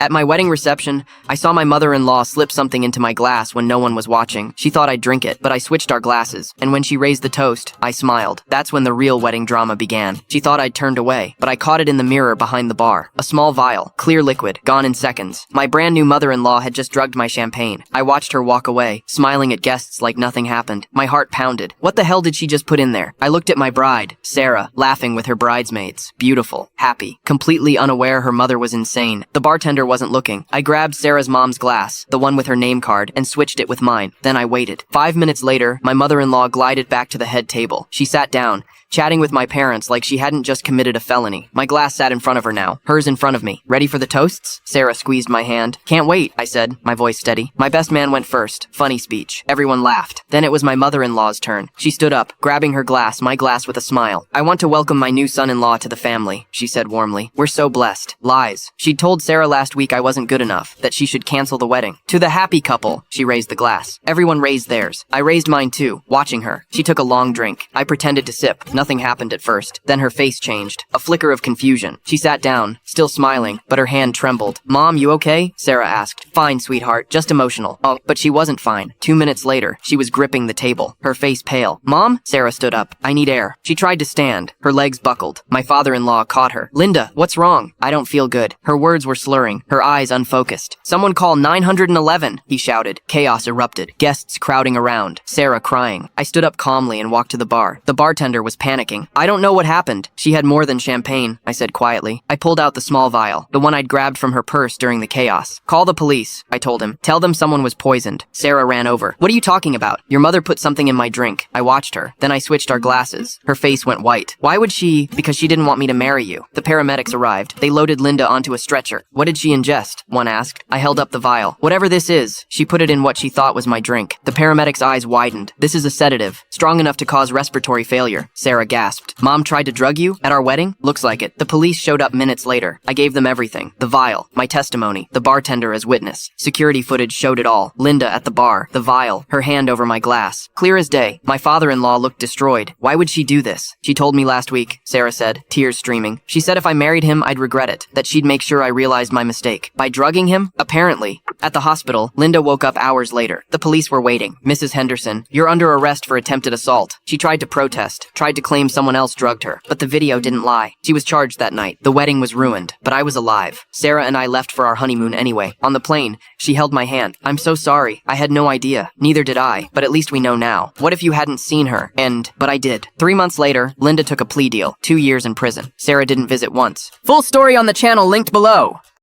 At my wedding reception, I saw my mother-in-law slip something into my glass when no one was watching. She thought I'd drink it, but I switched our glasses, and when she raised the toast, I smiled. That's when the real wedding drama began. She thought I'd turned away, but I caught it in the mirror behind the bar. A small vial, clear liquid, gone in seconds. My brand new mother-in-law had just drugged my champagne. I watched her walk away, smiling at guests like nothing happened. My heart pounded. What the hell did she just put in there? I looked at my bride, Sarah, laughing with her bridesmaids. Beautiful, happy, completely unaware her mother was insane. The bartender wasn't looking. I grabbed Sarah's mom's glass, the one with her name card, and switched it with mine. Then I waited. 5 minutes later, my mother-in-law glided back to the head table. She sat down, chatting with my parents like she hadn't just committed a felony. My glass sat in front of her now, hers in front of me. Ready for the toasts? Sarah squeezed my hand. Can't wait, I said, my voice steady. My best man went first. Funny speech. Everyone laughed. Then it was my mother-in-law's turn. She stood up, grabbing her glass, my glass with a smile. I want to welcome my new son-in-law to the family, she said warmly. We're so blessed. Lies. She'd told Sarah last week I wasn't good enough, that she should cancel the wedding. To the happy couple, she raised the glass. Everyone raised theirs. I raised mine too, watching her. She took a long drink. I pretended to sip. Nothing happened at first. Then her face changed. A flicker of confusion. She sat down, still smiling, but her hand trembled. Mom, you okay? Sarah asked. Fine, sweetheart. Just emotional. Oh, but she wasn't fine. 2 minutes later, she was gripping the table, her face pale. Mom? Sarah stood up. I need air. She tried to stand. Her legs buckled. My father-in-law caught her. Linda, what's wrong? I don't feel good. Her words were slurring, her eyes unfocused. Someone call 911, he shouted. Chaos erupted. Guests crowding around. Sarah crying. I stood up calmly and walked to the bar. The bartender was panicking. I don't know what happened. She had more than champagne, I said quietly. I pulled out the small vial, the one I'd grabbed from her purse during the chaos. Call the police, I told him. Tell them someone was poisoned. Sarah ran over. What are you talking about? Your mother put something in my drink. I watched her. Then I switched our glasses. Her face went white. Why would she? Because she didn't want me to marry you. The paramedics arrived. They loaded Linda onto a stretcher. What did she ingest? One asked. I held up the vial. Whatever this is, she put it in what she thought was my drink. The paramedics' eyes widened. This is a sedative, strong enough to cause respiratory failure. Sarah gasped. Mom tried to drug you? At our wedding? Looks like it. The police showed up minutes later. I gave them everything. The vial, my testimony, the bartender as witness. Security footage showed it all. Linda at the bar, the vial, her hand over my glass. Clear as day. My father-in-law looked destroyed. Why would she do this? She told me last week, Sarah said, tears streaming. She said if I married him, I'd regret it, that she'd make sure I realized my mistake. By drugging him? Apparently. At the hospital, Linda woke up hours later. The police were waiting. Mrs. Henderson, you're under arrest for attempted assault. She tried to protest, tried to claim someone else drugged her, but the video didn't lie. She was charged that night. The wedding was ruined, but I was alive. Sarah and I left for our honeymoon anyway. On the plane, she held my hand. I'm so sorry. I had no idea. Neither did I, but at least we know now. What if you hadn't seen her? But I did. 3 months later, Linda took a plea deal. 2 years in prison. Sarah didn't visit once. Full story on the channel linked below.